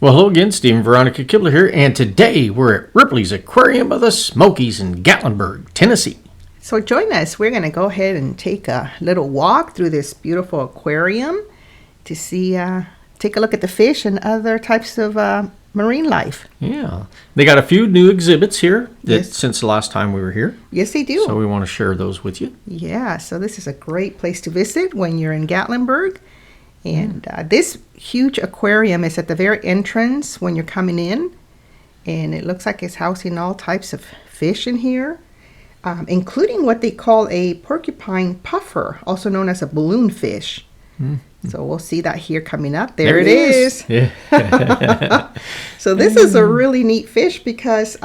Well, hello again, Steve and Veronica Kibler here, and today we're at Ripley's Aquarium of the Smokies in Gatlinburg, Tennessee. So join us. We're going to go ahead and take a little walk through this beautiful aquarium to see, take a look at the fish and other types of marine life. Yeah, they got a few new exhibits here Yes. since the last time we were here. Yes, they do. So we want to share those with you. Yeah, so this is a great place to visit when you're in Gatlinburg. And this huge aquarium is at the very entrance when you're coming in. And it looks like it's housing all types of fish in here, including what they call a porcupine puffer, also known as a balloon fish. Mm-hmm. So we'll see that here coming up. There it is. Yeah. So this is a really neat fish because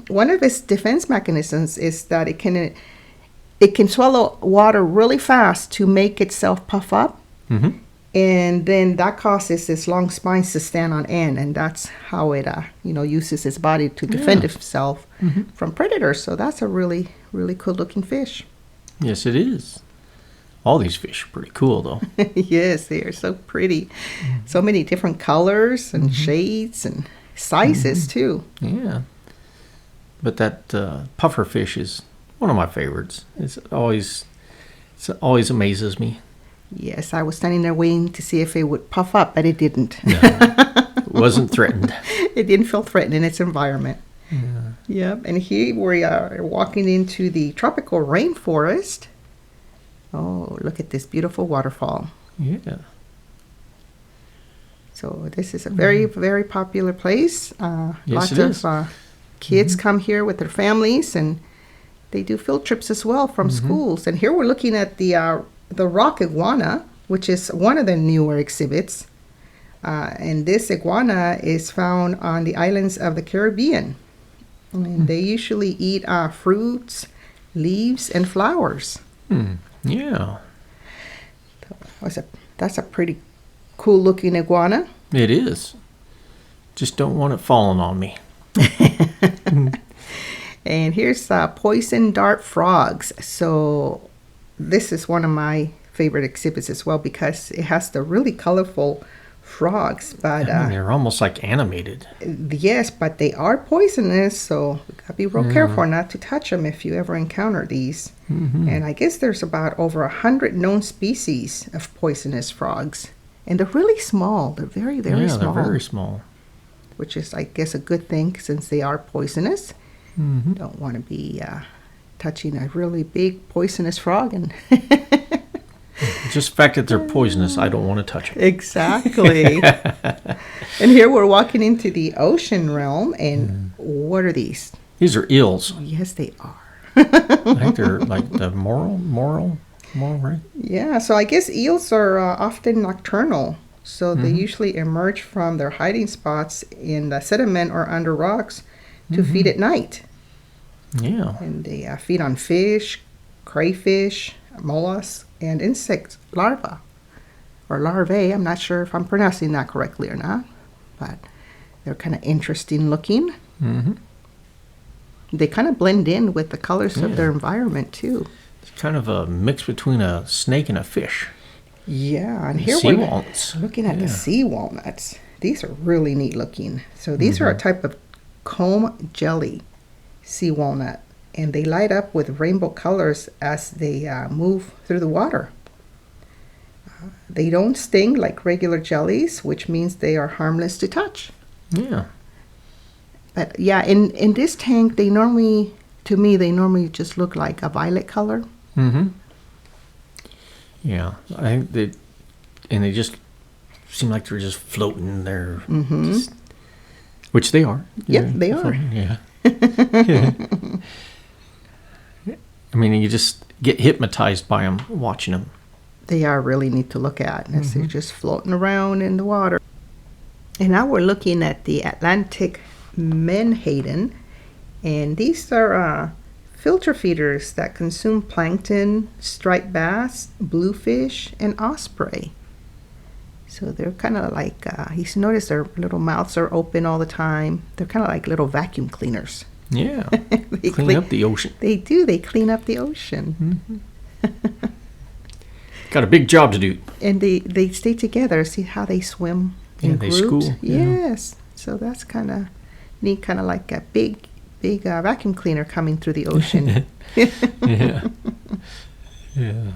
one of its defense mechanisms is that it can swallow water really fast to make itself puff up. Mm-hmm. And then that causes its long spines to stand on end, and that's how it, uses its body to defend itself from predators. So that's a really, really cool-looking fish. Yes, it is. All these fish are pretty cool, though. Yes, they are so pretty. So many different colors and shades and sizes, too. Yeah. But that puffer fish is one of my favorites. It always amazes me. Yes, I was standing there waiting to see if it would puff up, but it didn't. No, it wasn't threatened. It didn't feel threatened in its environment. Yeah. Yep, and here we are walking into the tropical rainforest. Oh, look at this beautiful waterfall. Yeah. So this is a very, very popular place. Yes, lots of kids come here with their families, and they do field trips as well from schools. And here we're looking at the rock iguana, which is one of the newer exhibits. And this iguana is found on the islands of the Caribbean. And they usually eat fruits, leaves, and flowers. Yeah. That's a pretty cool looking iguana. It is. Just don't want it falling on me. And here's poison dart frogs. So this is one of my favorite exhibits as well because it has the really colorful frogs. But they're almost like animated. Yes, but they are poisonous, so we gotta be real careful not to touch them if you ever encounter these. And I guess there's about over 100 known species of poisonous frogs, and they're really small. They're very, very small. They're very small. Which is, I guess, a good thing since they are poisonous. Don't want to be touching a really big poisonous frog. And just the fact that they're poisonous, I don't want to touch them. Exactly. And here we're walking into the ocean realm, and what are these? These are eels. Yes, they are. I think they're like the moral, right? Yeah, so I guess eels are often nocturnal. So they usually emerge from their hiding spots in the sediment or under rocks to feed at night. Yeah. And they feed on fish, crayfish, mollusks, and insect larvae. Or larvae, I'm not sure if I'm pronouncing that correctly or not. But they're kind of interesting looking. They kind of blend in with the colors of their environment, too. It's kind of a mix between a snake and a fish. Yeah, and here sea we're walnuts. looking at the sea walnuts. These are really neat looking. So these are a type of comb jelly sea walnut, and they light up with rainbow colors as they move through the water. They don't sting like regular jellies, which means they are harmless to touch. Yeah. But yeah, in this tank, they normally just look like a violet color. Yeah, I think they just seem like they're just floating there, which they are. Yep, they are. Yeah. I mean, you just get hypnotized by them, watching them. They are really neat to look at as they're just floating around in the water. And now we're looking at the Atlantic menhaden, and these are filter feeders that consume plankton, striped bass, bluefish, and osprey. So they're kind of like, you notice their little mouths are open all the time. They're kind of like little vacuum cleaners. Yeah, they clean up the ocean. They do. They clean up the ocean. Got a big job to do. And they stay together. See how they swim in they groups? school. Yes. So that's kind of neat, kind of like a big vacuum cleaner coming through the ocean. Yeah. Yeah.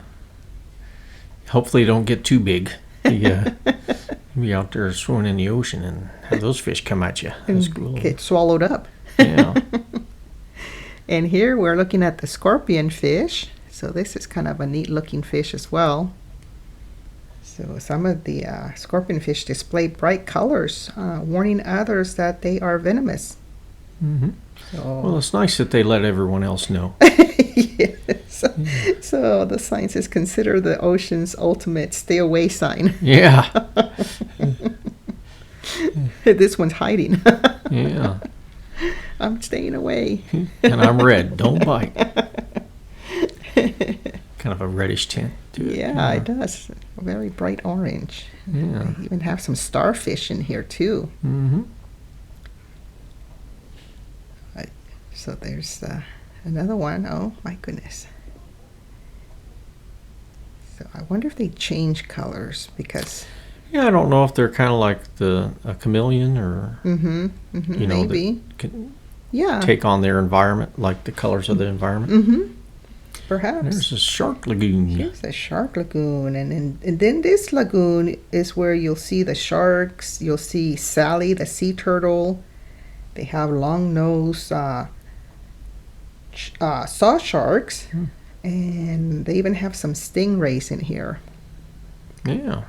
Hopefully, don't get too big. You be out there swimming in the ocean and have those fish come at you. That's cool. Get swallowed up. Yeah. And here we're looking at the scorpion fish. So this is kind of a neat looking fish as well. So some of the scorpion fish display bright colors, warning others that they are venomous. Mm-hmm. So, well, it's nice that they let everyone else know. Yes. So the scientists consider the ocean's ultimate stay away sign. Yeah. This one's hiding. Yeah. I'm staying away. And I'm red. Don't bite. Kind of a reddish tint to it. Yeah, it does. A very bright orange. Yeah. They even have some starfish in here too. Mm-hmm. So there's another one. Oh my goodness. So I wonder if they change colors because. Yeah, I don't know if they're kind of like a chameleon or you know, maybe. Can Yeah. take on their environment, like the colors of the environment. Mm-hmm. Perhaps. There's a shark lagoon. Here's a shark lagoon, and then this lagoon is where you'll see the sharks. You'll see Sally, the sea turtle. They have long nose saw sharks, and they even have some stingrays in here. Yeah.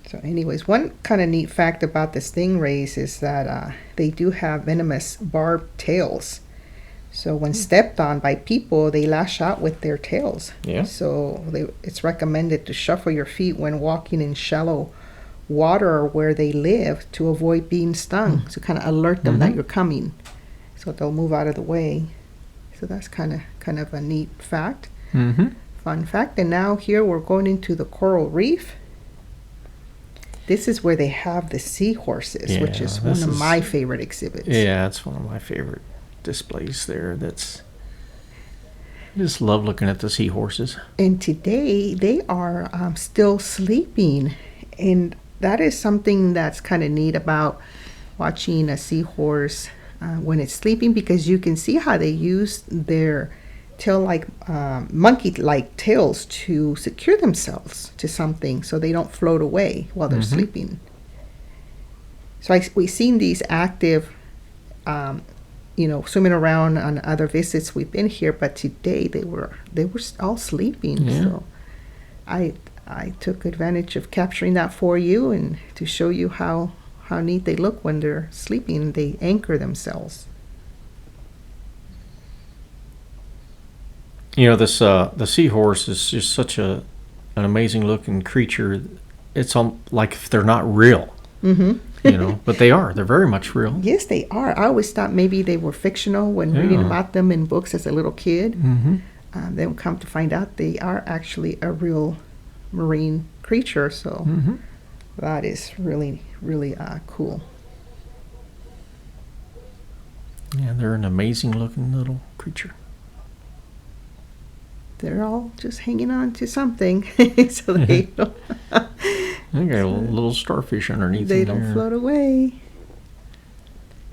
So anyways, one kind of neat fact about the stingrays is that they do have venomous barbed tails. So when stepped on by people, they lash out with their tails. Yeah. So it's recommended to shuffle your feet when walking in shallow water where they live to avoid being stung. So kind of alert them that you're coming. So they'll move out of the way. So that's kind of a neat fact. Mm-hmm. Fun fact. And now here we're going into the coral reef. This is where they have the seahorses, which is one of my favorite exhibits. Yeah, it's one of my favorite displays there. I just love looking at the seahorses. And today they are still sleeping. And that is something that's kind of neat about watching a seahorse when it's sleeping, because you can see how they use their tail-like, monkey-like tails to secure themselves to something so they don't float away while they're sleeping. So we've seen these active, swimming around on other visits we've been here, but today they were all sleeping. Yeah. So I took advantage of capturing that for you and to show you how neat they look when they're sleeping. They anchor themselves. You know, this the seahorse is just such an amazing looking creature. It's like if they're not real. Mm-hmm. But they are. They're very much real. Yes, they are. I always thought maybe they were fictional when reading about them in books as a little kid. Mm-hmm. Then come to find out they are actually a real marine creature. So that is really, really cool. Yeah, they're an amazing looking little creature. They're all just hanging on to something, so they don't. They got a little starfish underneath. They don't float away.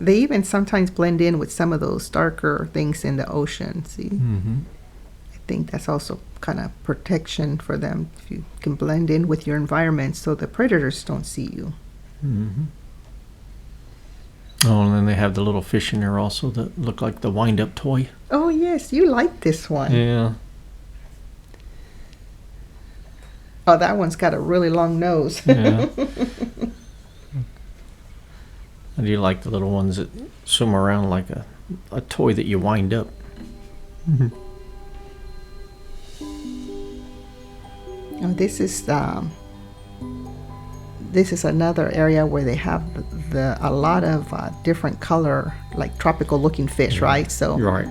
They even sometimes blend in with some of those darker things in the ocean. See, I think that's also kind of protection for them. If you can blend in with your environment, so the predators don't see you. Oh, and then they have the little fish in there also that look like the wind-up toy. Oh yes, you like this one. Yeah. Oh, that one's got a really long nose. Yeah. I do like the little ones that swim around like a toy that you wind up. Oh, this is another area where they have a lot of different color, like tropical looking fish, right? So You're right.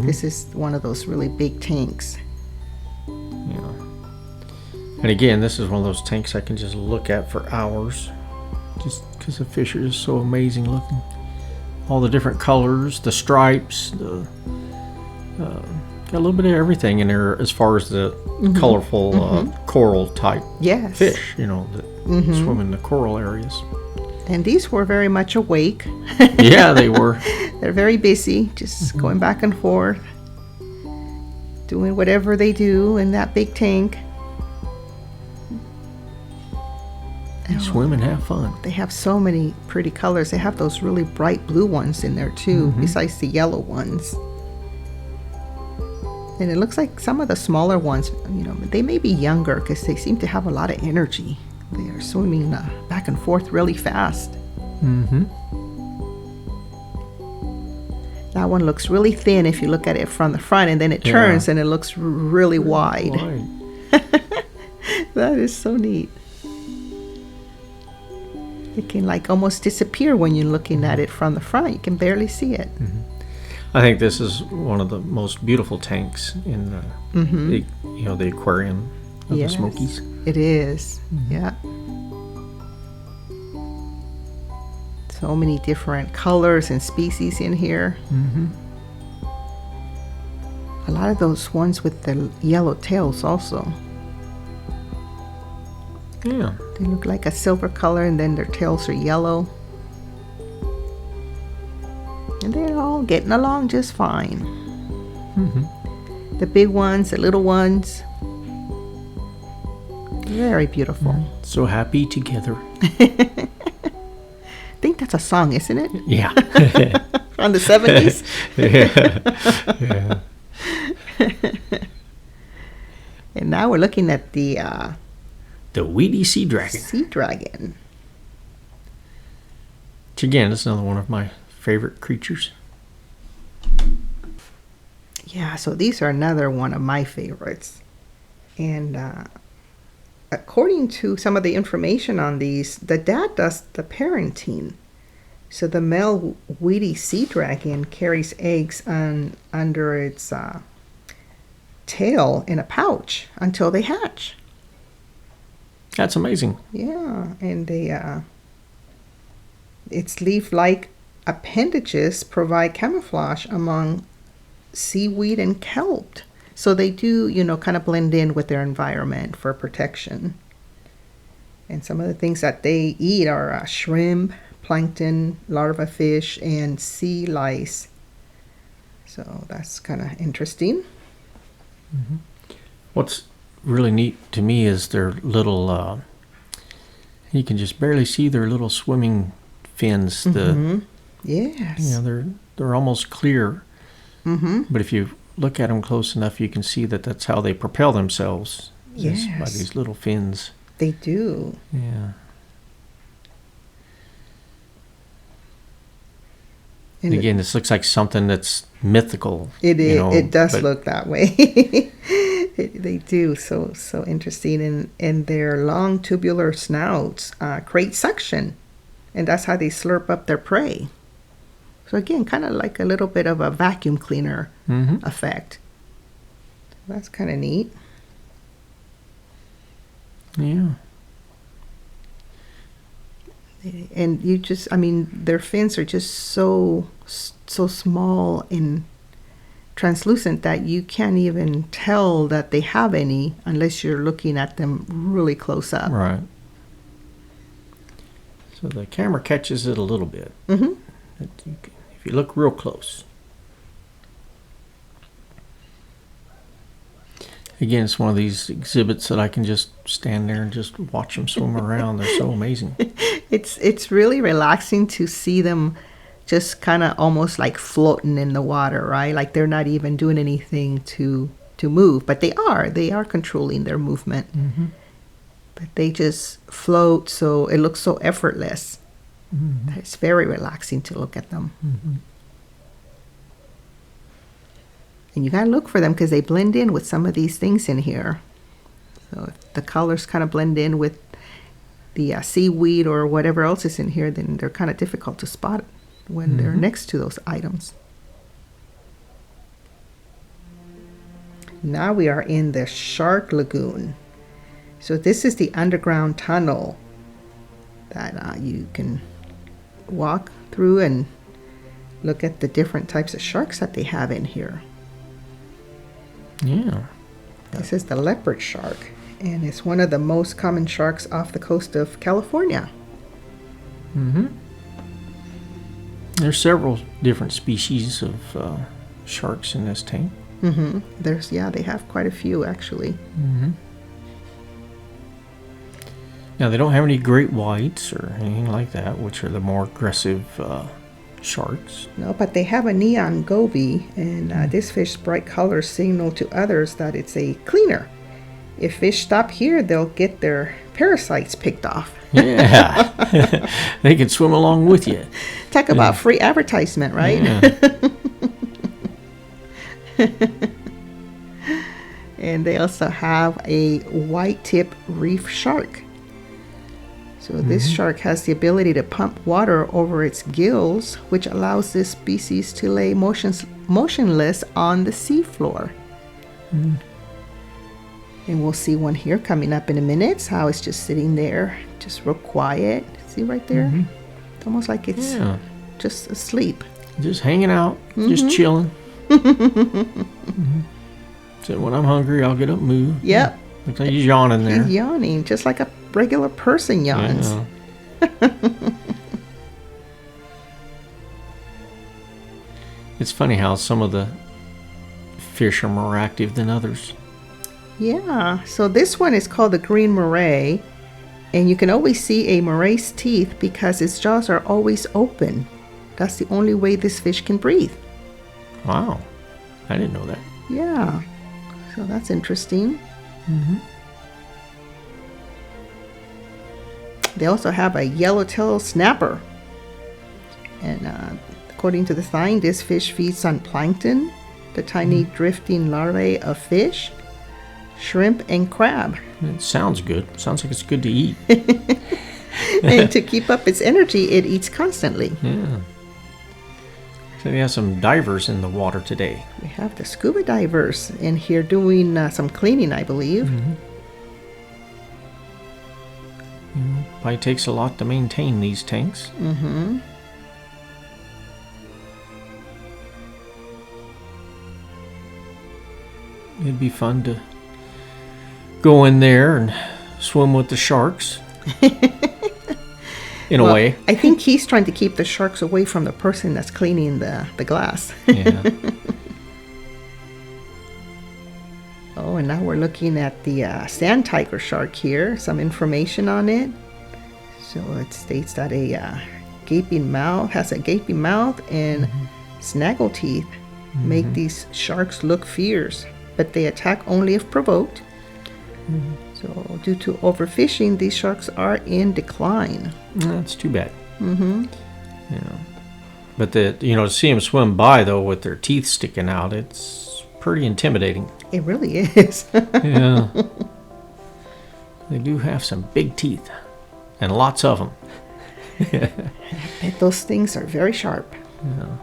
this is one of those really big tanks. Yeah. And again, this is one of those tanks I can just look at for hours, just because the fish are just so amazing looking. All the different colors, the stripes, got a little bit of everything in there as far as the colorful coral type Yes. fish, that swim in the coral areas. And these were very much awake. Yeah, they were. They're very busy, just going back and forth, doing whatever they do in that big tank. They swim and have fun. They have so many pretty colors. They have those really bright blue ones in there too, besides the yellow ones. And it looks like some of the smaller ones, you know, they may be younger because they seem to have a lot of energy. They are swimming back and forth really fast. That one looks really thin if you look at it from the front, and then it turns and it looks really wide. That is so neat. It can like almost disappear when you're looking at it from the front. You can barely see it. I think this is one of the most beautiful tanks in the, you know, the aquarium of the Smokies. It is. Yeah. So many different colors and species in here. A lot of those ones with the yellow tails also. Yeah. They look like a silver color, and then their tails are yellow. And they're all getting along just fine. The big ones, the little ones. Very beautiful. So happy together. I think that's a song, isn't it? Yeah. From the 70s? Yeah. And now we're looking at the Weedy sea dragon. sea dragon. Which again is another one of my favorite creatures. Yeah, so these are another one of my favorites. And according to some of the information on these, the dad does the parenting. So the male Weedy sea dragon carries eggs under its tail in a pouch until they hatch. That's amazing. Yeah, and its leaf-like appendages provide camouflage among seaweed and kelp. So they do, you know, kind of blend in with their environment for protection. And some of the things that they eat are shrimp, plankton, larva fish, and sea lice. So that's kind of interesting. What's really neat to me is their little, you can just barely see their little swimming fins. Yes. You know, they're almost clear. But if you look at them close enough, you can see that that's how they propel themselves. Yes. By these little fins. They do. Yeah. And again, this looks like something that's mythical. It is. You know, it does look that way. They do. So interesting. And their long tubular snouts create suction. And that's how they slurp up their prey. So again, kind of like a little bit of a vacuum cleaner effect. That's kind of neat. Yeah. And you just, I mean, their fins are just so small and translucent that you can't even tell that they have any unless you're looking at them really close up. Right. So the camera catches it a little bit. If you look real close. Again, it's one of these exhibits that I can just stand there and just watch them swim around. They're so amazing. It's really relaxing to see them just kind of almost like floating in the water, right? Like they're not even doing anything to move, but they are controlling their movement. But they just float, so it looks so effortless. It's very relaxing to look at them. And you gotta look for them because they blend in with some of these things in here. So if the colors kind of blend in with the seaweed or whatever else is in here, then they're kind of difficult to spot when they're next to those items. Now we are in the shark lagoon. So this is the underground tunnel that you can walk through and look at the different types of sharks that they have in here. Yeah. This is the leopard shark, and it's one of the most common sharks off the coast of California. Mm-hmm. There's several different species of sharks in this tank. Mm-hmm. They have quite a few actually. Mm-hmm. Now they don't have any great whites or anything like that, which are the more aggressive sharks. No, but they have a neon goby, and this fish's bright colors signal to others that it's a cleaner. If fish stop here, they'll get their parasites picked off. Yeah, they can swim along with you. Talk about free advertisement, right? Yeah. And they also have a white-tip reef shark. So this shark has the ability to pump water over its gills, which allows this species to lay motionless on the seafloor. Mm. And we'll see one here coming up in a minute, how it's just sitting there, just real quiet. See right there? Mm-hmm. It's almost like it's just asleep. Just hanging out, just chilling. Mm-hmm. So when I'm hungry, I'll get up and move. Yep. Looks like he's yawning there. He's yawning, just like a regular person yawns. Yeah. It's funny how some of the fish are more active than others. Yeah, so this one is called the green moray, and you can always see a moray's teeth because its jaws are always open. That's the only way this fish can breathe. Wow, I didn't know that. Yeah, so that's interesting. Mm-hmm. They also have a yellowtail snapper, and according to the sign, this fish feeds on plankton, the tiny drifting larvae of fish, shrimp, and crab. It sounds good. Sounds like it's good to eat. And to keep up its energy, it eats constantly. Yeah. So we have some divers in the water today. We have the scuba divers in here doing some cleaning, I believe. Mm-hmm. Probably takes a lot to maintain these tanks. Mm-hmm. It'd be fun to go in there and swim with the sharks. In a way. I think he's trying to keep the sharks away from the person that's cleaning the glass. Yeah. Oh, and now we're looking at the sand tiger shark here. Some information on it. So it states that a gaping mouth has a gaping mouth and snaggle teeth make these sharks look fierce, but they attack only if provoked. So due to overfishing, these sharks are in decline. That's too bad. Yeah. But to see them swim by though with their teeth sticking out, it's pretty intimidating. It really is. Yeah. They do have some big teeth, and lots of them. I bet those things are very sharp. Yeah.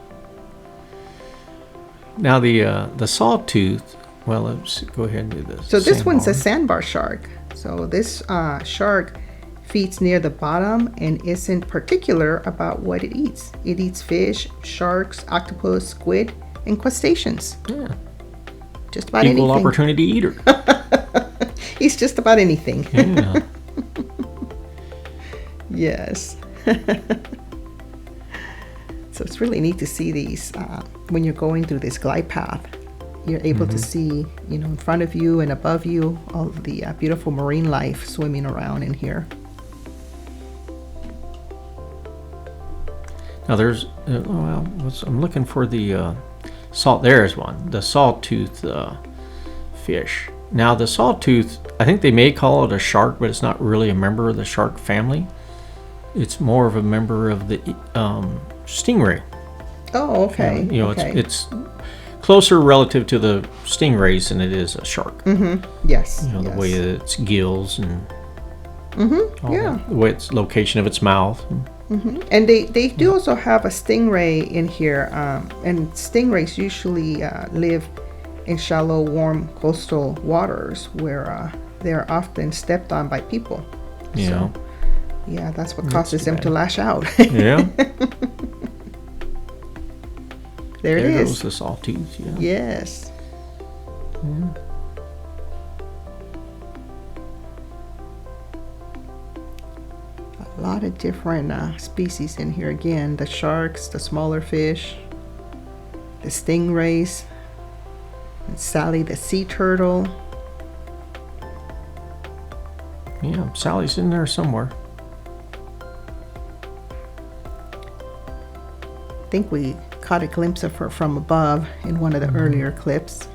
Now the sawtooth. Well, let's go ahead and do this. So this one's a sandbar shark. So this shark feeds near the bottom and isn't particular about what it eats. It eats fish, sharks, octopus, squid, and crustaceans. Yeah. Just about Equal anything. opportunity eater. He's just about anything. Yeah. Yes. So it's really neat to see these when you're going through this glide path. You're able to see, in front of you and above you, all of the beautiful marine life swimming around in here. Now there's, I'm looking for the there's one, the sawtooth fish. Now the sawtooth, I think they may call it a shark, but it's not really a member of the shark family. It's more of a member of the stingray. Oh, okay. It's closer relative to the stingrays than it is a shark. Yes. The way that its gills and yeah. the way its location of its mouth. And they do also have a stingray in here, and stingrays usually live in shallow, warm coastal waters where they're often stepped on by people. Yeah. So, yeah, that's what causes them to lash out. Yeah. There it is. Goes the sawtooth. Yeah. Yes. Yeah. A lot of different species in here again. The sharks, the smaller fish, the stingrays, and Sally the sea turtle. Yeah, Sally's in there somewhere. I think we caught a glimpse of her from above in one of the earlier clips.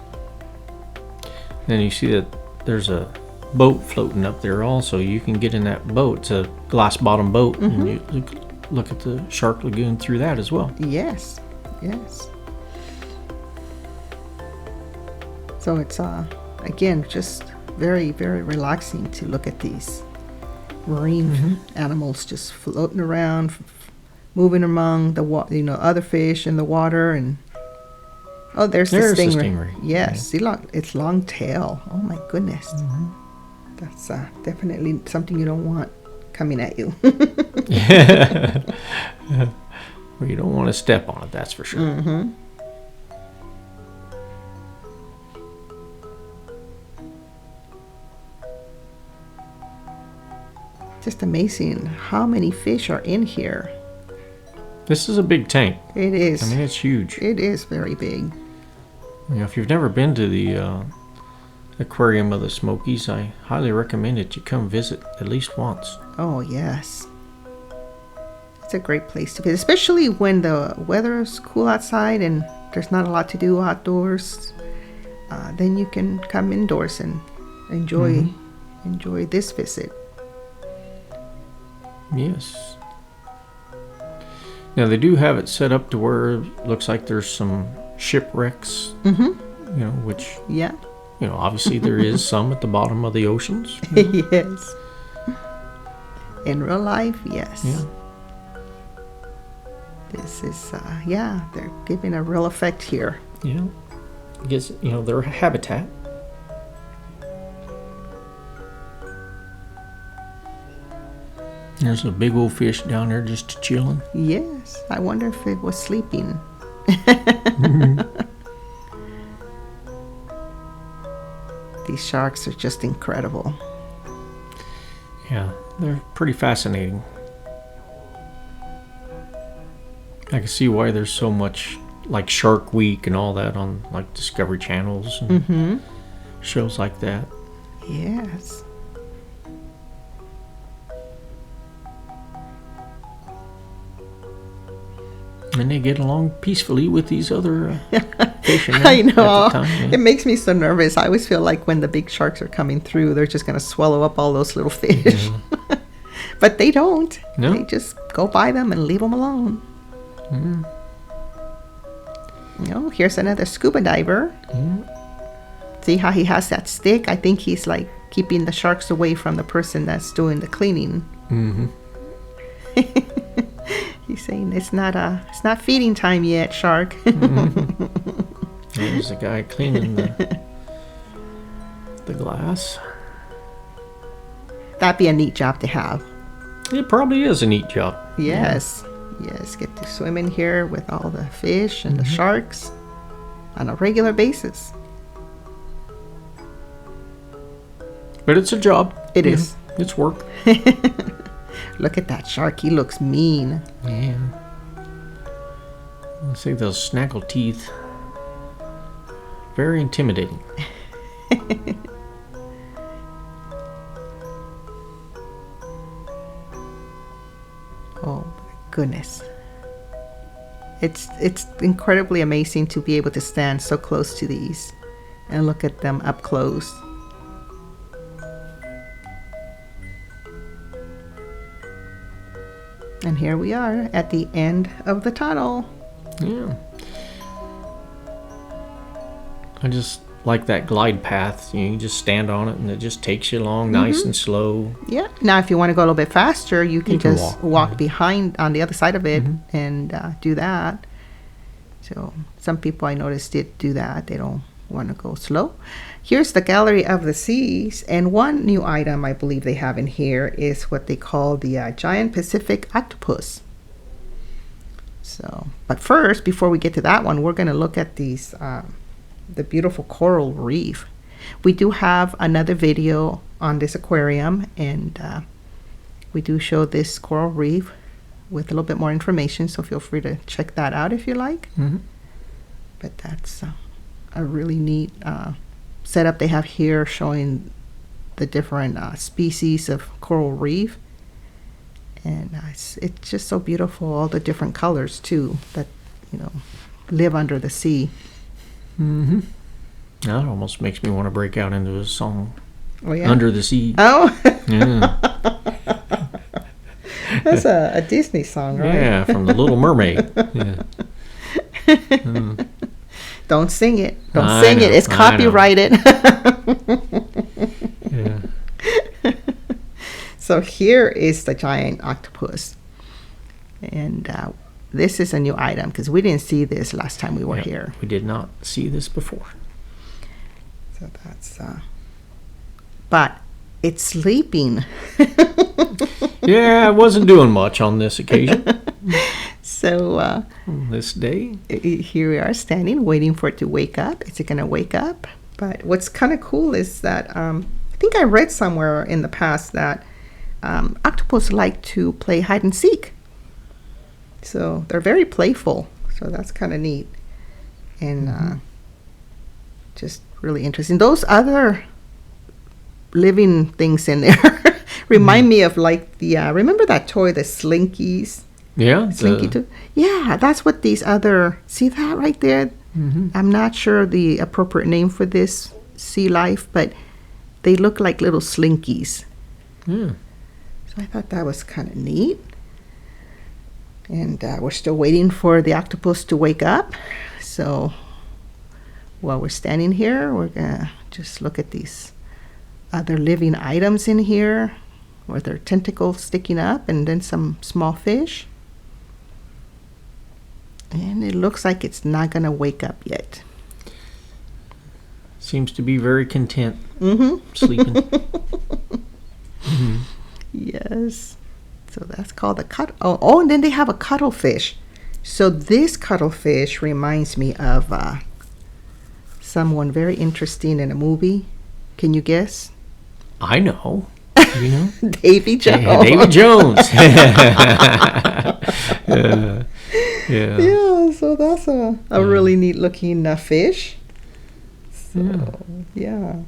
Then you see that there's a boat floating up there also. You can get in that boat. It's a glass bottom boat, and you look at the shark lagoon through that as well. Yes, yes. So it's again just very, very relaxing to look at these marine animals just floating around, moving among the other fish in the water. And there's the stingray. Yes, Yeah. see, its long tail. Oh my goodness. That's definitely something you don't want coming at you. Well, you don't want to step on it, that's for sure. Just amazing how many fish are in here. This is a big tank. It is. I mean, it's huge. It is very big. If you've never been to the Aquarium of the Smokies, I highly recommend that you come visit at least once. Oh, yes. It's a great place to visit, especially when the weather is cool outside and there's not a lot to do outdoors. Then you can come indoors and enjoy this visit. Yes. Now, they do have it set up to where it looks like there's some shipwrecks, which, Yeah. Obviously there is some at the bottom of the oceans. Yes. In real life, yes. Yeah. This is, they're giving a real effect here. Yeah. I guess, their habitat. There's a big old fish down there just chilling. Yes. I wonder if it was sleeping. These sharks are just incredible. Yeah, they're pretty fascinating. I can see why there's so much like Shark Week and all that on like Discovery Channels and shows like that. Yes. And they get along peacefully with these other fish. I know. At the time, yeah. It makes me so nervous. I always feel like when the big sharks are coming through, they're just going to swallow up all those little fish. But they don't. No. They just go by them and leave them alone. Here's another scuba diver. See how he has that stick? I think he's like keeping the sharks away from the person that's doing the cleaning. He's saying it's not feeding time yet, shark. There's a guy cleaning the glass. That'd be a neat job to have. It probably is a neat job. Yes. Yes, get to swim in here with all the fish and the sharks on a regular basis. But it's a job. It is. It's work. Look at that shark. He looks mean. Yeah. I see those snaggle teeth. Very intimidating. Oh my goodness. It's incredibly amazing to be able to stand so close to these and look at them up close. And here we are at the end of the tunnel. Yeah. I just like that glide path. You just stand on it and it just takes you along nice and slow. Yeah. Now, if you want to go a little bit faster, you can just walk behind on the other side of it and do that. So some people I noticed did do that. They don't want to go slow. Here's the Gallery of the Seas, and one new item I believe they have in here is what they call the giant Pacific octopus. So, but first, before we get to that one, we're going to look at these the beautiful coral reef. We do have another video on this aquarium, and We do show this coral reef with a little bit more information, so feel free to check that out if you like. Mm-hmm. But that's a really neat setup they have here, showing the different species of coral reef. And it's just so beautiful, all the different colors too that, live under the sea. Mm-hmm. That almost makes me want to break out into a song. Oh, yeah? Under the Sea. Oh! Yeah. That's a Disney song, right? Yeah, from The Little Mermaid. Yeah. Don't sing it. Don't I sing know, it. It's I know. copyrighted. Yeah. So here is the giant octopus. And this is a new item because we didn't see this last time we were here. We did not see this before. So that's... but it's sleeping. Yeah, I wasn't doing much on this occasion. So On this day. here we are standing, waiting for it to wake up. Is it going to wake up? But what's kind of cool is that I think I read somewhere in the past that octopus like to play hide and seek. So they're very playful. So that's kind of neat. And just really interesting. Those other living things in there remind me of like the remember that toy, the Slinkies? Yeah. Slinky too. Yeah, that's what these other, see that right there? Mm-hmm. I'm not sure the appropriate name for this sea life, but they look like little Slinkies. Yeah. So I thought that was kind of neat. And we're still waiting for the octopus to wake up. So while we're standing here, we're going to just look at these other living items in here with their tentacles sticking up, and then some small fish. And it looks like it's not going to wake up yet. Seems to be very content Mm-hmm. sleeping. Mm-hmm. Yes. So that's called a Oh, and then they have a cuttlefish. So this cuttlefish reminds me of someone very interesting in a movie. Can you guess? I know. You know? Davy Jones. Yeah, Davy Jones. Yeah. Yeah, so that's a really neat looking fish. So, yeah.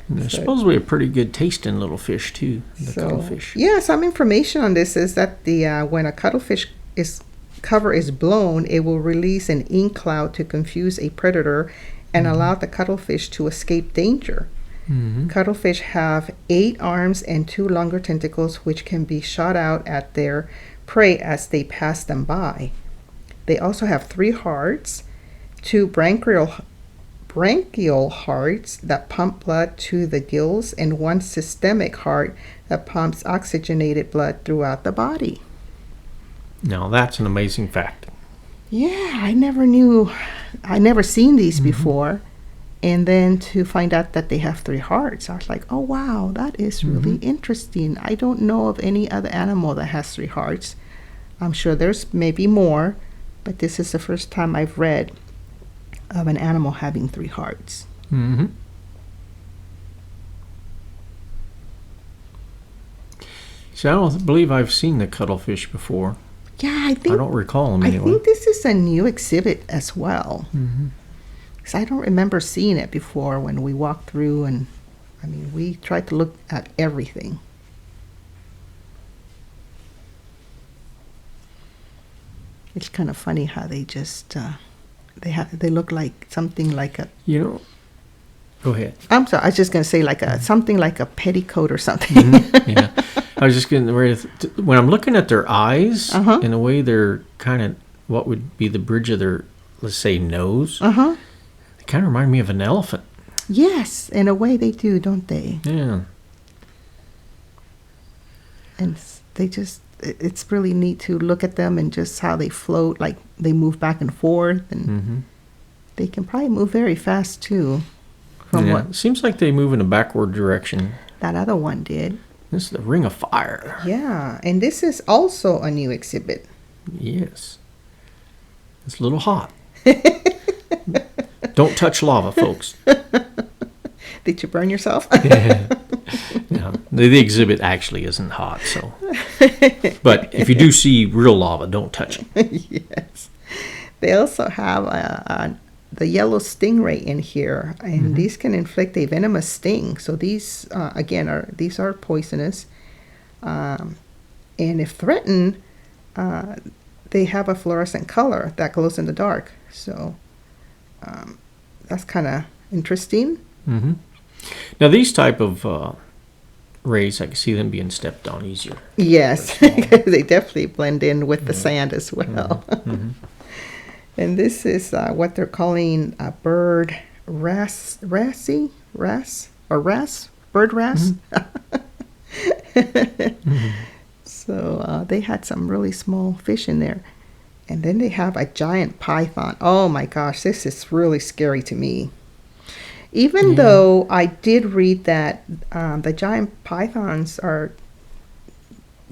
And they're supposedly a pretty good tasting little fish too, the cuttlefish. Yeah, some information on this is that the when a cuttlefish cover is blown, it will release an ink cloud to confuse a predator and allow the cuttlefish to escape danger. Mm-hmm. Cuttlefish have 8 arms and 2 longer tentacles, which can be shot out at their prey as they pass them by. They also have 3 hearts, 2 branchial hearts that pump blood to the gills, and 1 systemic heart that pumps oxygenated blood throughout the body. Now that's an amazing fact. Yeah, I never seen these before. And then to find out that they have 3 hearts, I was like, oh wow, that is really interesting. I don't know of any other animal that has 3 hearts. I'm sure there's maybe more, but this is the first time I've read of an animal having 3 hearts. Mm-hmm. So I don't believe I've seen the cuttlefish before. Yeah, I don't recall them I anyway. think this is a new exhibit as well. Mm-hmm. Because I don't remember seeing it before when we walked through, and I mean, we tried to look at everything. It's kind of funny how they just they look like something like a. You know, go ahead. I'm sorry, I was just gonna say like something like a petticoat or something. Mm-hmm. Yeah, I was just getting ready when I'm looking at their eyes, in a way they're kind of what would be the bridge of their, let's say, nose. They kind of remind me of an elephant. Yes, in a way they do, don't they? Yeah. And they just, it's really neat to look at them and just how they float, like they move back and forth, and they can probably move very fast too. From what it seems like they move in a backward direction. that other one did. This is the Ring of Fire. Yeah, and this is also a new exhibit. Yes. It's a little hot. Don't touch lava, folks. Did you burn yourself? Yeah. Yeah, the exhibit actually isn't hot, so. But if you do see real lava, don't touch it. Yes. They also have the yellow stingray in here, and these can inflict a venomous sting. So these, again, are poisonous. And if threatened, they have a fluorescent color that glows in the dark. So that's kind of interesting. Mm-hmm. Now these type of rays, I can see them being stepped on easier. Yes, they definitely blend in with the sand as well. Mm-hmm. And this is what they're calling a bird bird wrasse. Mm-hmm. So they had some really small fish in there. And then they have a giant python. Oh my gosh, this is really scary to me. Even though I did read that the giant pythons are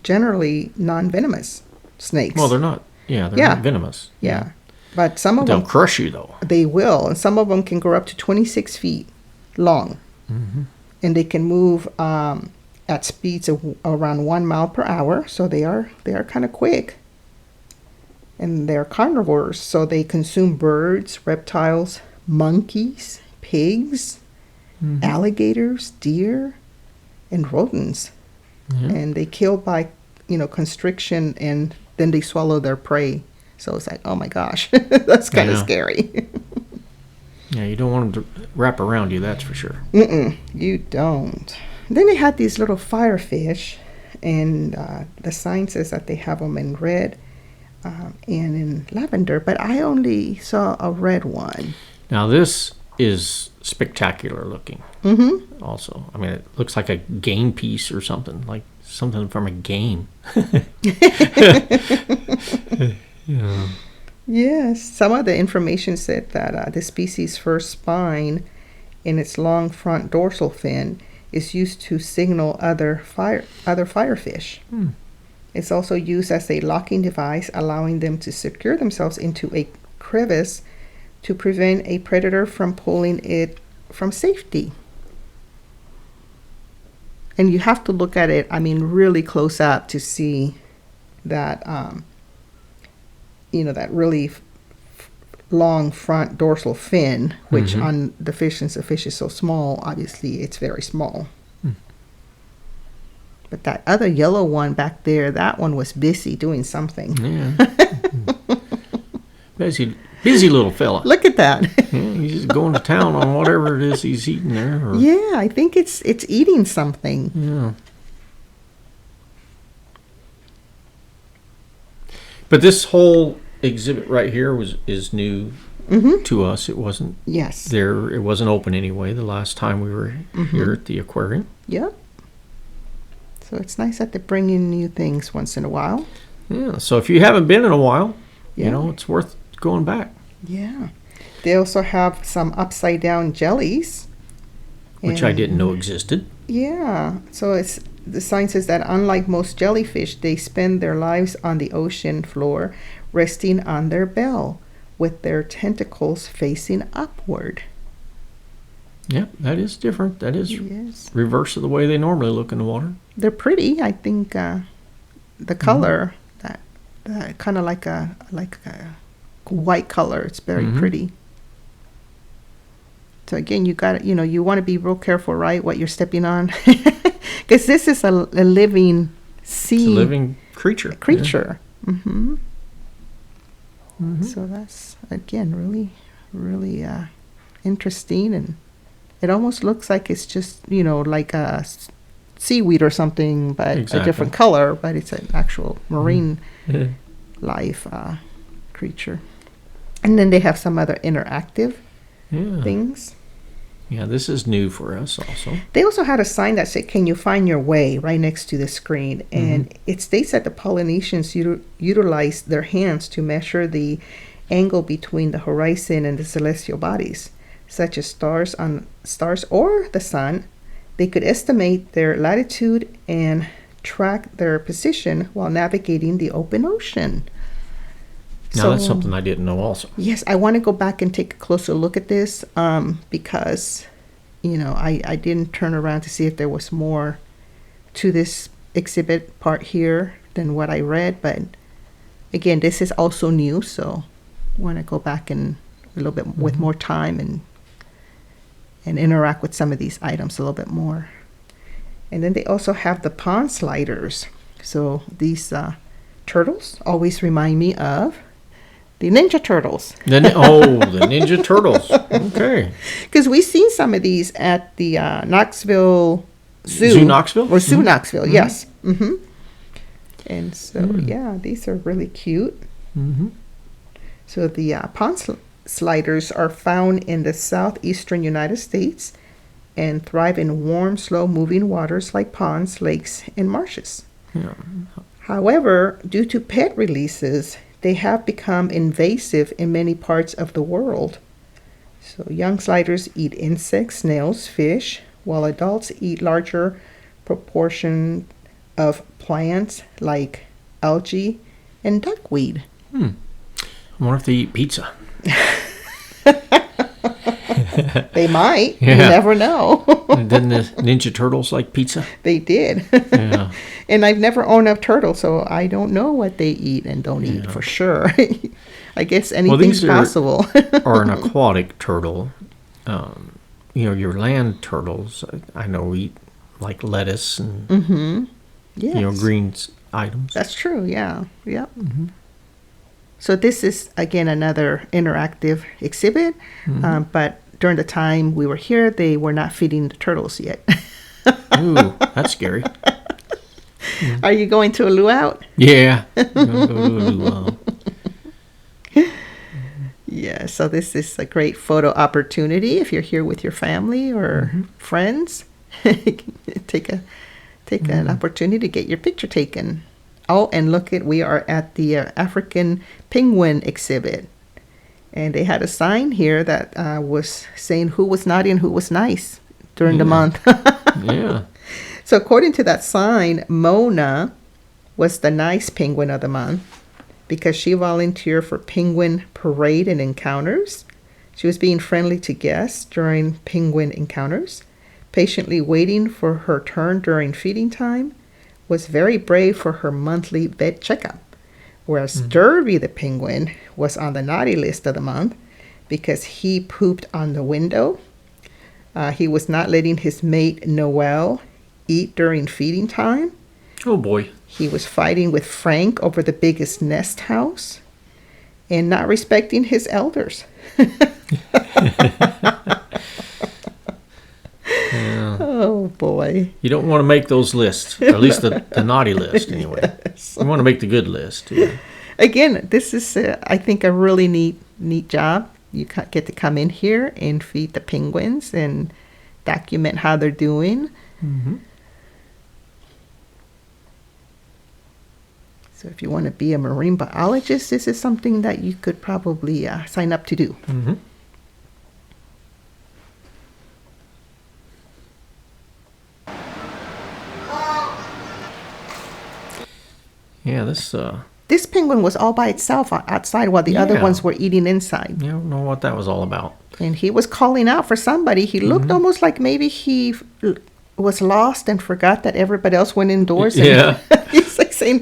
generally non-venomous snakes. Well, they're not. Yeah, they're not venomous. Yeah. But some of They'll them crush you, though. They will, and some of them can grow up to 26 feet long, and they can move at speeds of around 1 mile per hour. So they are kind of quick, and they're carnivores. So they consume birds, reptiles, monkeys, pigs, alligators, deer, and rodents, and they kill by constriction, and then they swallow their prey. So it's like, oh my gosh, that's kind of scary. Yeah, you don't want them to wrap around you, that's for sure. You don't. Then they had these little firefish, and the sign says that they have them in red and in lavender, but I only saw a red one. Now this is spectacular looking. Also, I mean, it looks like a game piece or something, like something from a game. Yeah. Yes, some of the information said that the species' first spine in its long front dorsal fin is used to signal other firefish. It's also used as a locking device, allowing them to secure themselves into a crevice to prevent a predator from pulling it from safety. And you have to look at it, I mean, really close up to see that, that really long front dorsal fin, which on the fish, since the fish is so small, obviously it's very small. But that other yellow one back there, that one was busy doing something. Yeah. Busy little fella. Look at that. Yeah, he's just going to town on whatever it is he's eating there. Yeah, I think it's eating something. Yeah. But this whole exhibit right here is new to us. It wasn't there. It wasn't open anyway the last time we were here at the aquarium. Yep. So it's nice that they bring in new things once in a while. Yeah. So if you haven't been in a while, it's worth going back. Yeah. They also have some upside down jellies, which I didn't know existed. Yeah. So the sign says that unlike most jellyfish, they spend their lives on the ocean floor, resting on their bell, with their tentacles facing upward. Yeah, that is different. That is reverse of the way they normally look in the water. They're pretty. I think the color, that kind of like a white color. It's very pretty. So again, you got you want to be real careful, right? What you're stepping on, because this is a living sea, it's a living creature. Yeah. So that's again really interesting, and it almost looks like it's just like a seaweed or something, but a different color. But it's an actual marine life creature. And then they have some other interactive things. Yeah, this is new for us also. They also had a sign that said, "Can you find your way?" right next to the screen. And it states that the Polynesians utilize their hands to measure the angle between the horizon and the celestial bodies, such as stars or the sun. They could estimate their latitude and track their position while navigating the open ocean. Now, that's something I didn't know also. Yes, I want to go back and take a closer look at this because, I didn't turn around to see if there was more to this exhibit part here than what I read, but again, this is also new, so I want to go back and a little bit with more time and interact with some of these items a little bit more. And then they also have the pond sliders. So these turtles always remind me of the Ninja Turtles. The Ninja Turtles. Okay. Because we've seen some of these at the Knoxville Zoo. Zoo Knoxville? Or Zoo Knoxville, yes. And so, yeah, these are really cute. So the pond sliders are found in the southeastern United States and thrive in warm, slow-moving waters like ponds, lakes, and marshes. Yeah. However, due to pet releases, they have become invasive in many parts of the world. So young sliders eat insects, snails, fish, while adults eat larger proportion of plants like algae and duckweed. I wonder if they eat pizza. They might. Yeah. You never know. Didn't the Ninja Turtles like pizza? They did. Yeah. And I've never owned a turtle, so I don't know what they eat and don't eat for sure. I guess anything's possible. Are an aquatic turtle. Your land turtles, I know, eat like lettuce and Yes. green items. That's true, yeah. Yep. So this is, again, another interactive exhibit, but during the time we were here, they were not feeding the turtles yet. Ooh, that's scary. Are you going to a luau? Yeah. Go to a luau. Yeah, so this is a great photo opportunity if you're here with your family or friends. Take an opportunity to get your picture taken. Oh, and look we are at the African penguin exhibit. And they had a sign here that was saying who was naughty and who was nice during the month. Yeah. So according to that sign, Mona was the nice penguin of the month because she volunteered for penguin parade and encounters. She was being friendly to guests during penguin encounters, patiently waiting for her turn during feeding time, was very brave for her monthly vet checkup. Whereas Derby the penguin was on the naughty list of the month because he pooped on the window. He was not letting his mate Noelle eat during feeding time. Oh boy. He was fighting with Frank over the biggest nest house and not respecting his elders. Yeah. Oh boy. You don't want to make those lists, or at least the naughty list anyway. Yes. You want to make the good list. Yeah. Again, this is, I think, a really neat job. You get to come in here and feed the penguins and document how they're doing. So if you want to be a marine biologist, this is something that you could probably sign up to do. Yeah, This penguin was all by itself outside while the other ones were eating inside. I don't know what that was all about. And he was calling out for somebody. He looked almost like maybe he was lost and forgot that everybody else went indoors. Yeah. He's like saying,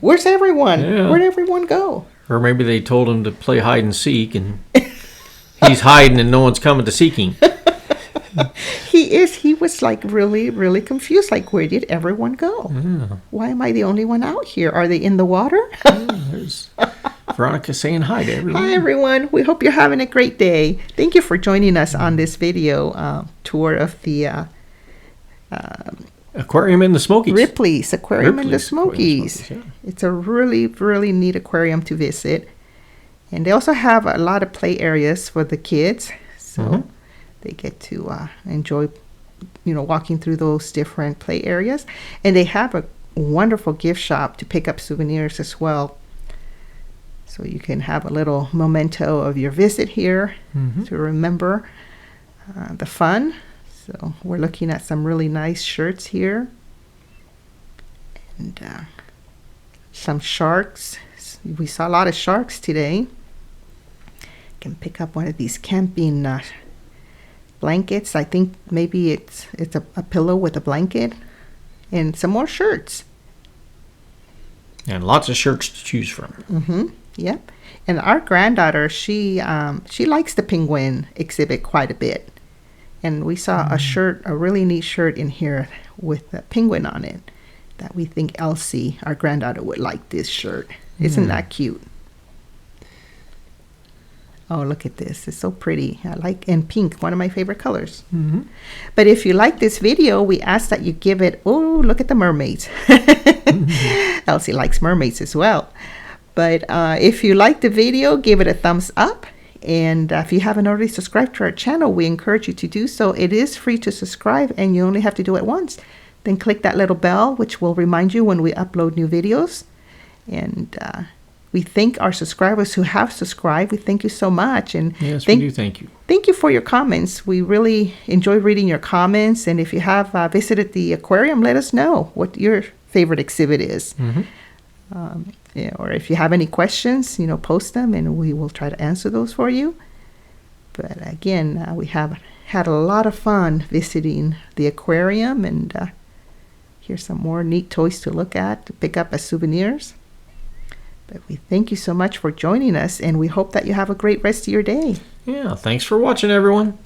where's everyone? Yeah. Where'd everyone go? Or maybe they told him to play hide and seek, and he's hiding and no one's coming to seek him. He was like really, really confused. Like, where did everyone go? Yeah. Why am I the only one out here? Are they in the water? There's Veronica saying hi to everyone. Hi, everyone. We hope you're having a great day. Thank you for joining us on this video tour of the Aquarium in the Smokies. Ripley's Aquarium in the Ripley's Aquarium Smokies. yeah. It's a really, really neat aquarium to visit. And they also have a lot of play areas for the kids. So they get to enjoy, walking through those different play areas. And they have a wonderful gift shop to pick up souvenirs as well. So you can have a little memento of your visit here to remember the fun. So we're looking at some really nice shirts here. And some sharks. We saw a lot of sharks today. You can pick up one of these camping blankets. I think maybe it's a pillow with a blanket. and some more shirts. And lots of shirts to choose from. Mm-hmm. Yep. And our granddaughter, she likes the penguin exhibit quite a bit. And we saw a shirt, a really neat shirt in here with a penguin on it that we think Elsie, our granddaughter, would like this shirt. Isn't that cute? Oh, look at this. It's so pretty. I like, and pink, one of my favorite colors. Mm-hmm. But if you like this video, we ask that you give it, oh, look at the mermaids. Elsie likes mermaids as well. But if you like the video, give it a thumbs up. And if you haven't already subscribed to our channel, we encourage you to do so. It is free to subscribe, and you only have to do it once. Then click that little bell, which will remind you when we upload new videos. And we thank our subscribers who have subscribed. We thank you so much. And yes, we do thank you. Thank you for your comments. We really enjoy reading your comments. And if you have visited the aquarium, let us know what your favorite exhibit is. Mm-hmm. Yeah, or if you have any questions, post them and we will try to answer those for you. But again, we have had a lot of fun visiting the aquarium, and here's some more neat toys to look at, to pick up as souvenirs. But we thank you so much for joining us, and we hope that you have a great rest of your day. Yeah, thanks for watching, everyone.